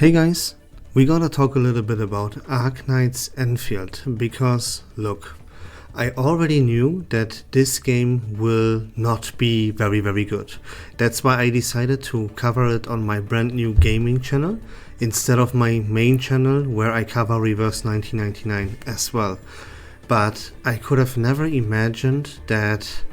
Hey guys, we gotta talk a little bit about Arknights Endfield because look, I already knew that this game will not be very good. That's why I decided to cover it on my brand new gaming channel instead of my main channel where I cover Reverse 1999 as well. But I could have never imagined that,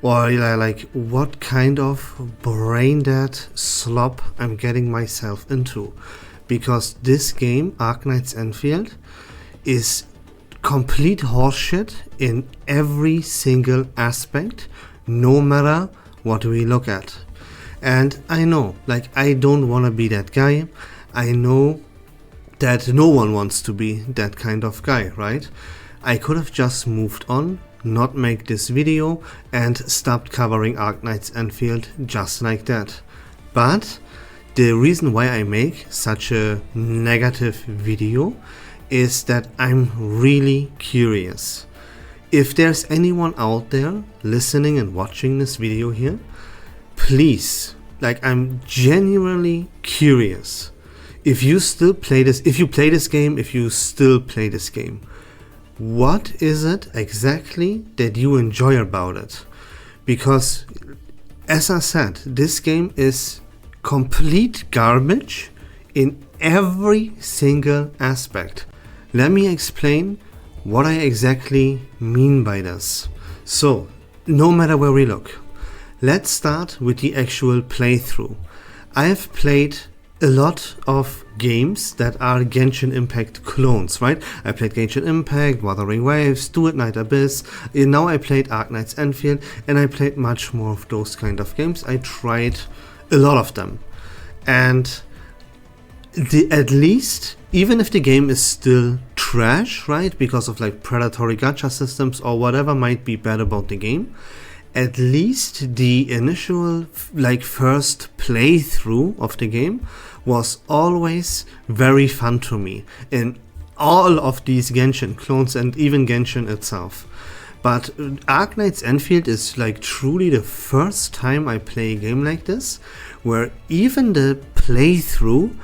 or like what kind of brain dead slop I'm getting myself into. Because this game, Arknights Endfield, is complete horseshit in every single aspect, no matter what we look at. And I know, like, I don't want to be that guy. I know that no one wants to be that kind of guy, right? I could have just moved on, not make this video, and stopped covering Arknights Endfield just like that. But the reason why I make such a negative video is that I'm really curious. If there's anyone out there listening and watching this video here, please, like, I'm genuinely curious. If you still play this, if you still play this game, what is it exactly that you enjoy about it? Because, as I said, this game is complete garbage in every single aspect. Let me explain what I exactly mean by this. So, no matter where we look, let's start with the actual playthrough. I have played a lot of games that are Genshin Impact clones, right? I played Genshin Impact, Wuthering Waves, Do It Night Abyss, and now I played Arknights Endfield, and I played much more of those kind of games. I tried a lot of them, and at least, even if the game is still trash, right, because of like predatory gacha systems or whatever might be bad about the game, at least the initial like first playthrough of the game was always very fun to me in all of these Genshin clones and even Genshin itself. But Arknights Endfield is like truly the first time I play a game like this, where even the playthrough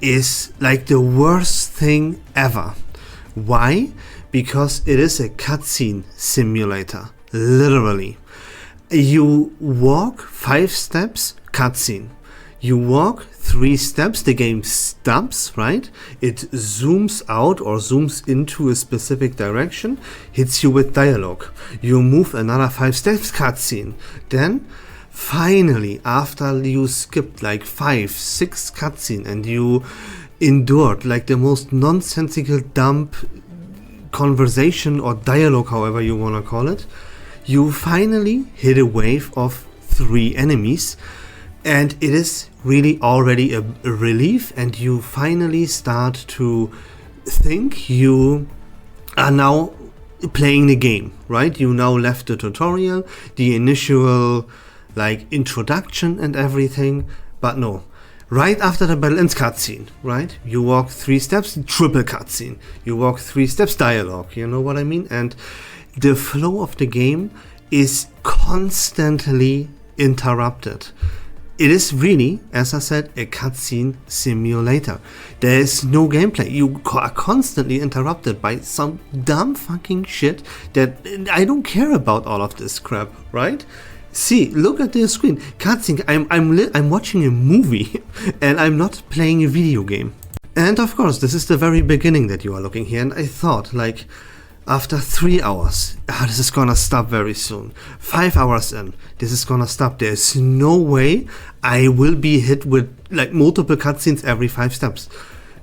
is like the worst thing ever. Why? Because it is a cutscene simulator, literally. You walk 5 steps, cutscene. You walk 3 steps, the game stops, right? It zooms out or zooms into a specific direction, hits you with dialogue. You move another 5 steps, cutscene. Then, finally, after you skipped like 5, 6 cutscene and you endured like the most nonsensical dump conversation or dialogue, however you want to call it, you finally hit a wave of 3 enemies, and it is really already a relief, and you finally start to think you are now playing the game, right? You now left the tutorial, the initial like introduction and everything, but no. Right after the battle ends, cutscene, right? You walk 3 steps, triple cutscene. You walk 3 steps, dialogue, you know what I mean? And the flow of the game is constantly interrupted. It is really, as I said, a cutscene simulator. There is no gameplay. You are constantly interrupted by some dumb fucking shit that I don't care about all of this crap, right? See, look at the screen. Cutscene. I'm watching a movie and I'm not playing a video game. And of course, this is the very beginning that you are looking here, and I thought, like, after 3 hours, this is gonna stop very soon. 5 hours in, this is gonna stop. There's no way I will be hit with like multiple cutscenes every 5 steps.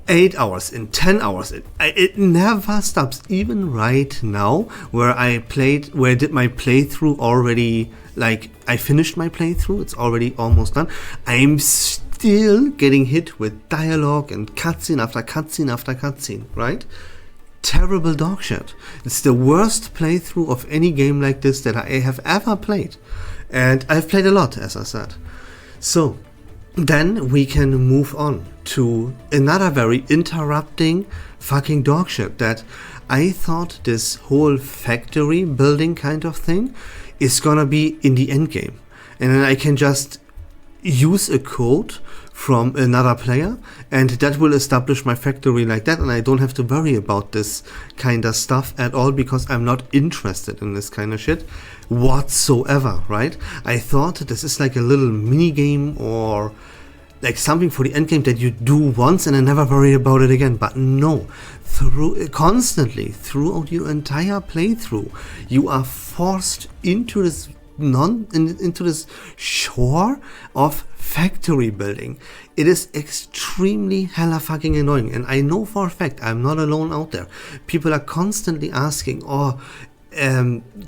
8 hours in, 10 hours in, it never stops. Even right now, where I did my playthrough already, like I finished my playthrough, it's already almost done. I'm still getting hit with dialogue and cutscene after cutscene after cutscene, right? Terrible dog shit. It's the worst playthrough of any game like this that I have ever played. And I've played a lot, as I said. So, then we can move on to another very interrupting fucking dog shit that I thought this whole factory building kind of thing is gonna be in the end game. And then I can just use a code from another player, and that will establish my factory like that, and I don't have to worry about this kind of stuff at all, because I'm not interested in this kind of shit whatsoever, right? I thought this is like a little mini game or like something for the end game that you do once and then never worry about it again. But no, constantly throughout your entire playthrough, you are forced into this shore of factory building. It is extremely hella fucking annoying, and I know for a fact I'm not alone out there. People are constantly asking,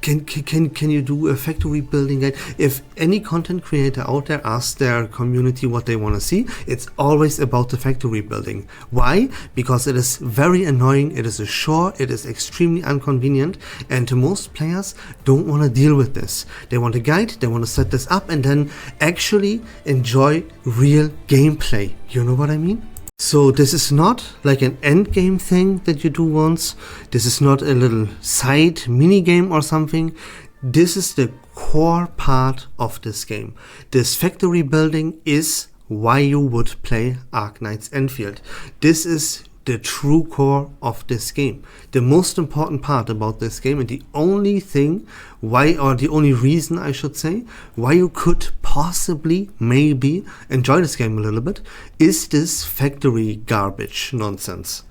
can you do a factory building guide? If any content creator out there asks their community what they want to see, it's always about the factory building. Why? Because it is very annoying, it is a chore, it is extremely inconvenient, and most players don't want to deal with this. They want a guide, they want to set this up and then actually enjoy real gameplay. You know what I mean? So this is not like an end game thing that you do once. This is not a little side mini game or something. This is the core part of this game. This factory building is why you would play Arknights Endfield. This is the true core of this game. The most important part about this game, and the only thing why, or the only reason I should say, why you could possibly maybe enjoy this game a little bit, is this factory garbage nonsense.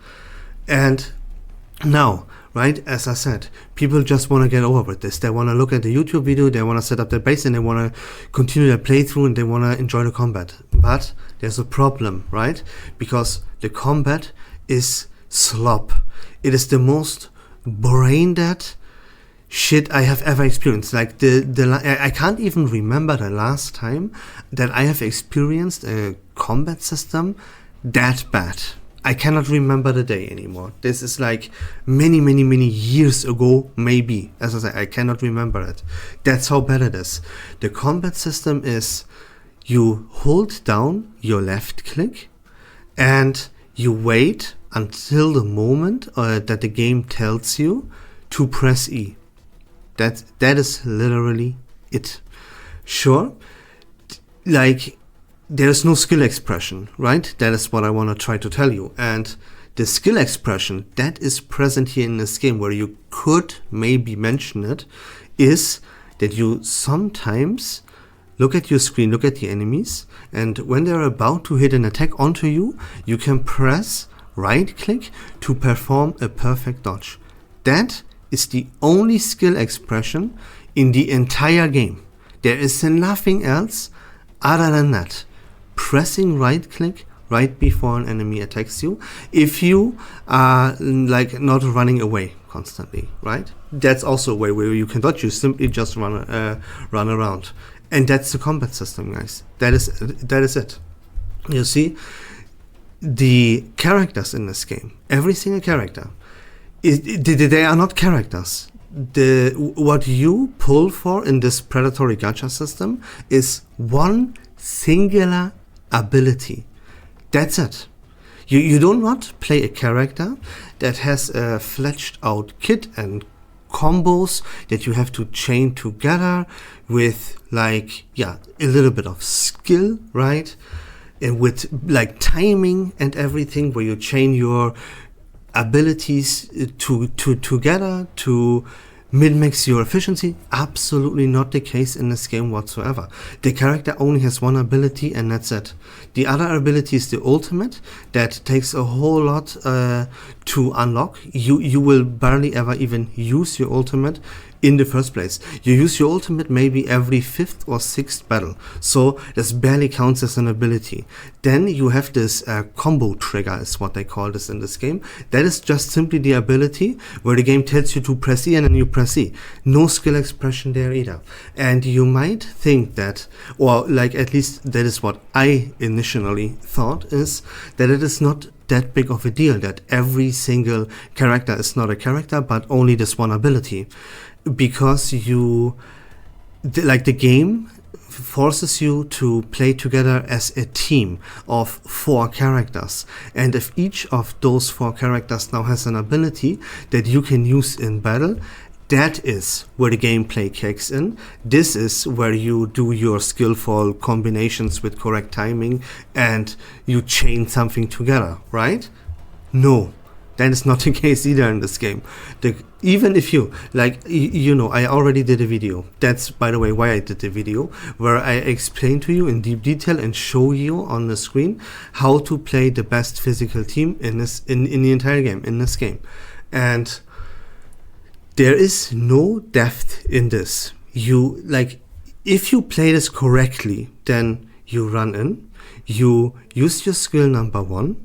And now, right, as I said, people just want to get over with this. They want to look at the YouTube video, they want to set up their base, and they want to continue their playthrough, and they want to enjoy the combat. But there's a problem, right? Because the combat is slop. It is the most brain dead shit I have ever experienced. Like I can't even remember the last time that I have experienced a combat system that bad. I cannot remember the day anymore. This is like many years ago, maybe. As I say, I cannot remember it. That's how bad it is. The combat system is, you hold down your left click and you wait until the moment that the game tells you to press E. That is literally it. Sure, like, there is no skill expression, right? That is what I want to try to tell you. And the skill expression that is present here in this game, where you could maybe mention it, is that you sometimes look at your screen, look at the enemies, and when they're about to hit an attack onto you, you can press right click to perform a perfect dodge. That is the only skill expression in the entire game. There is nothing else other than that. Pressing right click right before an enemy attacks you, if you are like not running away constantly, right? That's also a way where you can dodge. You simply just run around. And that's the combat system, guys. That is it. You see, the characters in this game, every single character, they are not characters. What you pull for in this predatory gacha system is one singular ability. That's it. You do not play a character that has a fledged out kit and combos that you have to chain together with, like, a little bit of skill, right? And with like timing and everything, where you chain your abilities together to min-max your efficiency. Absolutely not the case in this game whatsoever. The character only has one ability and that's it. The other ability is the ultimate, that takes a whole lot to unlock. You will barely ever even use your ultimate in the first place. You use your ultimate maybe every 5th or 6th battle, so this barely counts as an ability. Then you have this combo trigger, is what they call this in this game. That is just simply the ability where the game tells you to press E and then you press E. No skill expression there either. And you might think that, or like at least that is what I initially thought, is that it is not that big of a deal that every single character is not a character but only this one ability, because the game forces you to play together as a team of 4 characters, and if each of those 4 characters now has an ability that you can use in battle, That is where the gameplay kicks in. This is where you do your skillful combinations with correct timing and you chain something together, right? No, that is not the case either in this game. Even if you, like, you know, I already did a video. That's, by the way, why I did the video, where I explain to you in deep detail and show you on the screen how to play the best physical team in the entire game, in this game. And there is no depth in this. You, like, if you play this correctly, then you run in, you use your skill number 1,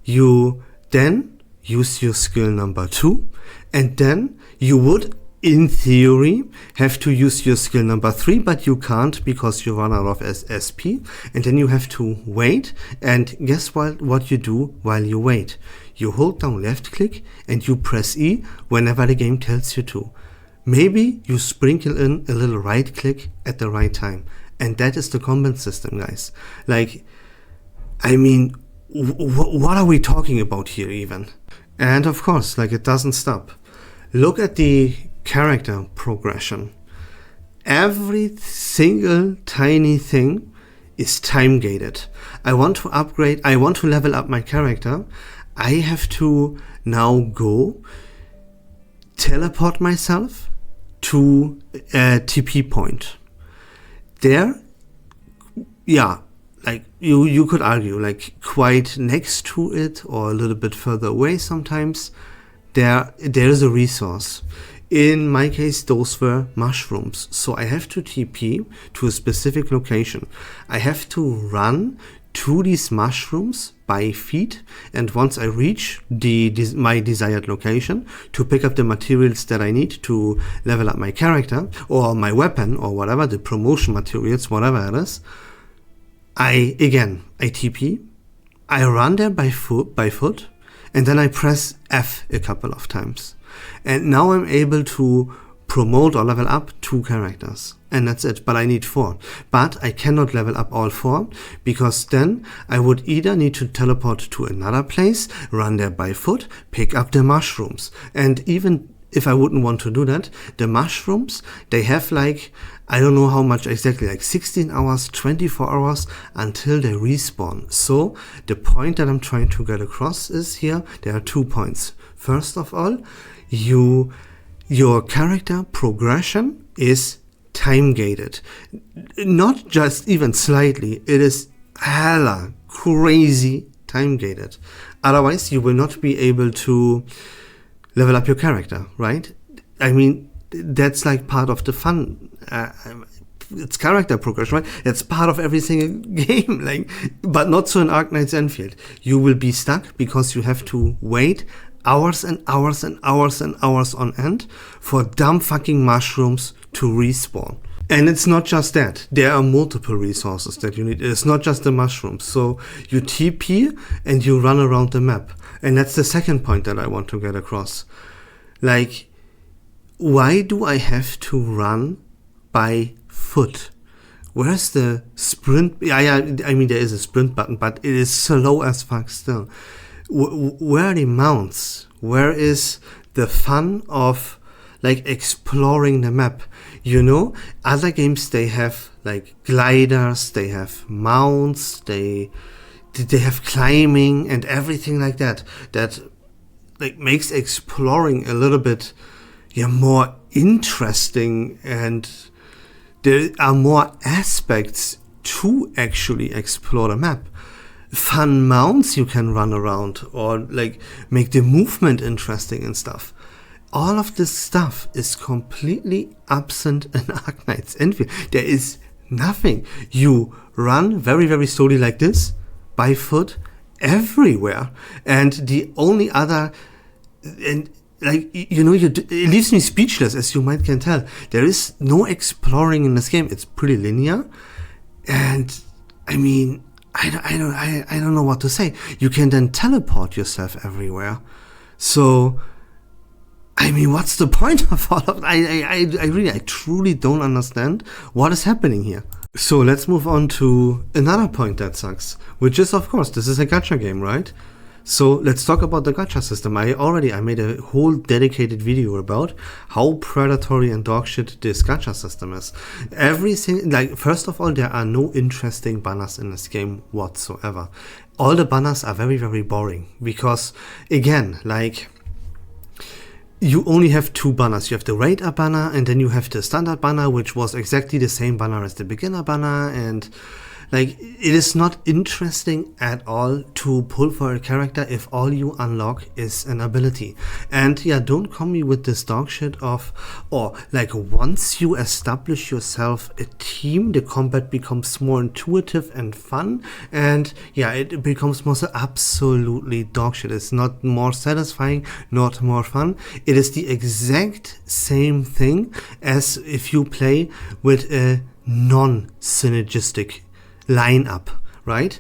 you then use your skill number 2, and then you would, in theory, have to use your skill number 3, but you can't because you run out of SP, and then you have to wait, and guess what you do while you wait? You hold down left click and you press E whenever the game tells you to. Maybe you sprinkle in a little right click at the right time, and that is the combat system, guys. Like, I mean, what are we talking about here even? And of course, like, it doesn't stop. Look at the character progression. Every single tiny thing is time gated. I want to upgrade, I want to level up my character. I have to now go teleport myself to a TP point. There, yeah, like you could argue, like, quite next to it or a little bit further away sometimes, there is a resource. In my case, those were mushrooms. So I have to TP to a specific location. I have to run to these mushrooms by feet, and once I reach my desired location, to pick up the materials that I need to level up my character or my weapon or whatever, the promotion materials, whatever it is, I TP, I run there by foot, and then I press F a couple of times. And now I'm able to promote or level up 2 characters. And that's it, but I need 4. But I cannot level up all 4, because then I would either need to teleport to another place, run there by foot, pick up the mushrooms. And even if I wouldn't want to do that, the mushrooms, they have, like, I don't know how much exactly, like 16 hours, 24 hours until they respawn. So the point that I'm trying to get across is here, there are 2 points. First of all, your character progression is time gated. Not just even slightly, it is hella crazy time gated. Otherwise, you will not be able to level up your character, right? I mean, that's like part of the fun. It's character progression, right? It's part of every single game, like, but not so in Arknights Endfield. You will be stuck because you have to wait hours and hours and hours and hours on end for dumb fucking mushrooms to respawn. And it's not just that. There are multiple resources that you need. It's not just the mushrooms. So you TP and you run around the map. And that's the second point that I want to get across. Like, why do I have to run by foot? Where's the sprint? Yeah, I mean, there is a sprint button, but it is slow as fuck still. Where are the mounts? Where is the fun of, like, exploring the map? You know, other games, they have, like, gliders, they have mounts, they have climbing and everything like that, like, makes exploring a little bit, yeah, more interesting, and there are more aspects to actually explore the map. Fun mounts you can run around, or, like, make the movement interesting and stuff. All of this stuff is completely absent in Arknights Endfield. There is nothing. You run very, very slowly like this, by foot, everywhere. And the only other, and, like, you know, it leaves me speechless, as you might can tell. There is no exploring in this game. It's pretty linear. And, I mean, I don't know what to say. You can then teleport yourself everywhere. So, I mean, what's the point of all of that? I truly don't understand what is happening here. So let's move on to another point that sucks, which is, of course, this is a gacha game, right? So let's talk about the gacha system. I made a whole dedicated video about how predatory and dogshit this gacha system is. Everything, like, first of all, there are no interesting banners in this game whatsoever. All the banners are very, very boring because, again, like, you only have two banners. You have the Raider banner and then you have the standard banner, which was exactly the same banner as the beginner banner, and like, it is not interesting at all to pull for a character if all you unlock is an ability. And yeah, don't come me with this dog shit of, or like, once you establish yourself a team, the combat becomes more intuitive and fun, and yeah, it becomes more so. Absolutely dog shit. It's not more satisfying, not more fun. It is the exact same thing as if you play with a non-synergistic lineup, right?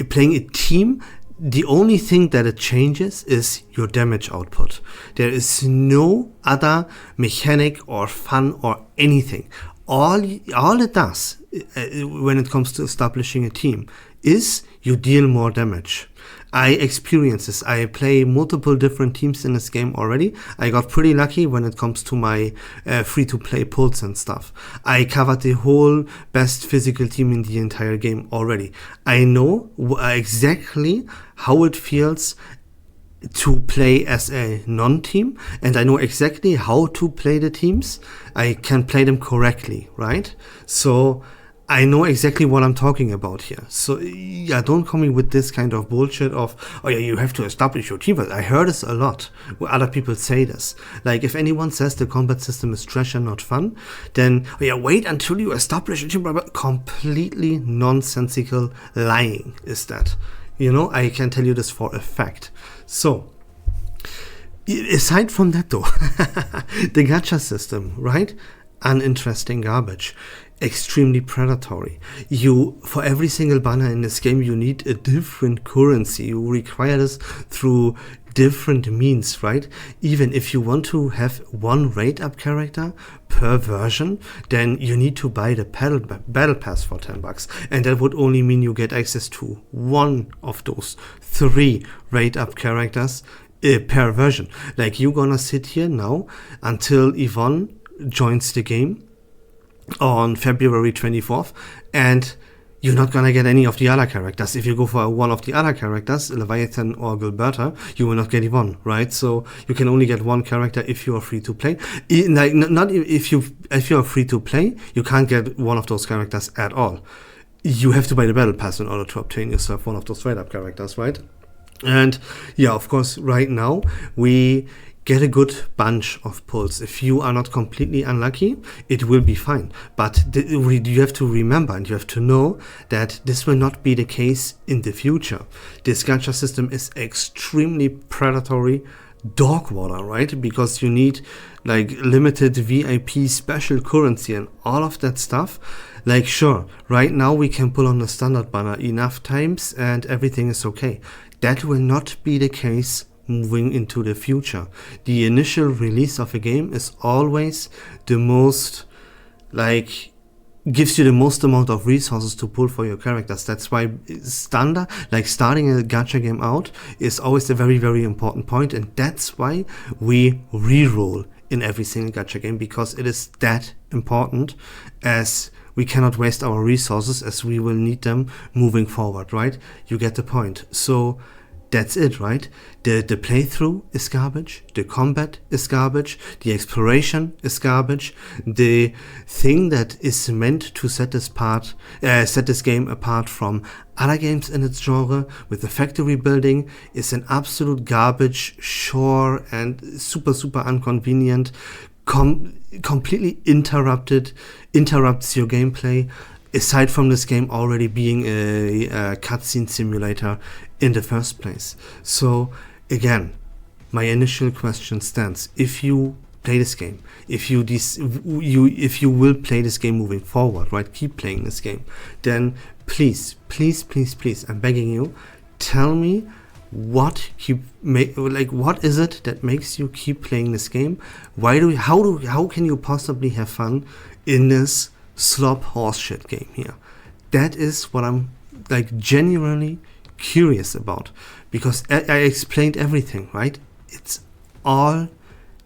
Playing a team, the only thing that it changes is your damage output. There is no other mechanic or fun or anything. All it does when it comes to establishing a team is you deal more damage. I experience this. I play multiple different teams in this game already. I got pretty lucky when it comes to my free-to-play pulls and stuff. I covered the whole best physical team in the entire game already. I know exactly how it feels to play as a non-team, and I know exactly how to play the teams. I can play them correctly, right? So I know exactly what I'm talking about here. So yeah, don't come in with this kind of bullshit of, oh yeah, you have to establish your team. I heard this a lot where other people say this. Like, if anyone says the combat system is trash and not fun, then, oh yeah, wait until you establish a team. Completely nonsensical lying is that. You know, I can tell you this for a fact. So, aside from that though, the gacha system, right? Uninteresting garbage. Extremely predatory. For every single banner in this game, you need a different currency. You require this through different means, right? Even if you want to have one rate up character per version, then you need to buy the battle pass for $10, and that would only mean you get access to one of those 3 rate up characters per version. Like, you're gonna sit here now until Yvonne joins the game on February 24th, and you're not gonna get any of the other characters. If you go for one of the other characters, Leviathan or Gilberta, you will not get Yvonne, right? So you can only get one character if you are free to play. Like, not if you are free to play, you can't get one of those characters at all. You have to buy the battle pass in order to obtain yourself one of those straight up characters, right? And yeah, of course, right now we get a good bunch of pulls. If you are not completely unlucky, it will be fine. But you have to remember and you have to know that this will not be the case in the future. This gacha system is extremely predatory dog water, right? Because you need like limited VIP special currency and all of that stuff. Like, sure, right now we can pull on the standard banner enough times and everything is okay. That will not be the case moving into the future. The initial release of a game is always the most, like, gives you the most amount of resources to pull for your characters. That's why standard, like starting a gacha game out, is always a very, very important point, and that's why we reroll in every single gacha game, because it is that important, as we cannot waste our resources, as we will need them moving forward, right? You get the point. So that's it, right? The playthrough is garbage, the combat is garbage, the exploration is garbage. The thing that is meant to set this game apart from other games in its genre, with the factory building, is an absolute garbage chore and super, super inconvenient. Completely interrupts your gameplay. Aside from this game already being a cutscene simulator in the first place. So again, my initial question stands: if you play this game, if you will play this game moving forward, right? Keep playing this game. Then please, I'm begging you, tell me what is it that makes you keep playing this game? How can you possibly have fun in this slop horseshit game here? That is what I'm like genuinely curious about, because I explained everything, right? It's all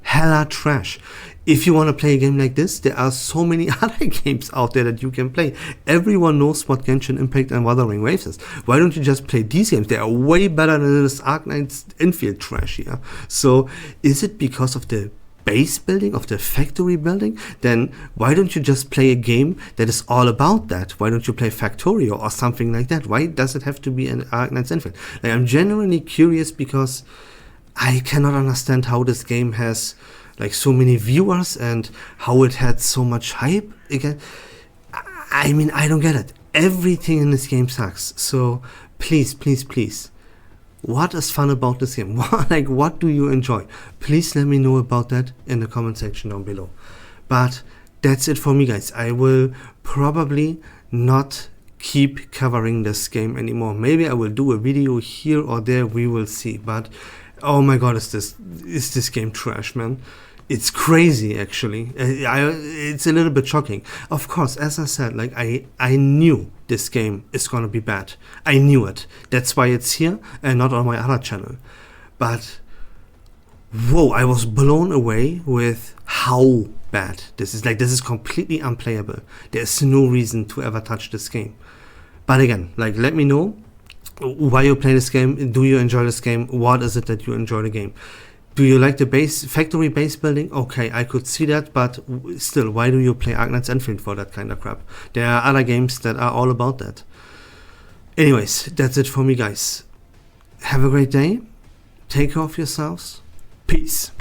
hella trash. If you want to play a game like this, there are so many other games out there that you can play. Everyone knows what Genshin Impact and Wuthering Waves is. Why don't you just play these games? They are way better than this Arknights Endfield trash here. So is it because of the base building, of the factory building? Then why don't you just play a game that is all about that? Why don't you play Factorio or something like that? Why does it have to be an Arknights Endfield? Like, I'm genuinely curious, because I cannot understand how this game has like so many viewers and how it had so much hype again. I mean, I don't get it. Everything in this game sucks. So please, please, please, what is fun about this game? What do you enjoy? Please let me know about that in the comment section down below. But that's it for me, guys. I will probably not keep covering this game anymore. Maybe I will do a video here or there, we will see. But oh my god, is this game trash, man? It's crazy, actually. It's a little bit shocking. Of course, as I said, like I knew this game is gonna be bad. I knew it. That's why it's here and not on my other channel. But whoa, I was blown away with how bad this is. Like, this is completely unplayable. There's no reason to ever touch this game. But again, like, let me know why you play this game. Do you enjoy this game? What is it that you enjoy the game? Do you like the factory base building? Okay, I could see that, but still, why do you play Arknights Endfield for that kind of crap? There are other games that are all about that. Anyways, that's it for me, guys. Have a great day. Take care of yourselves. Peace.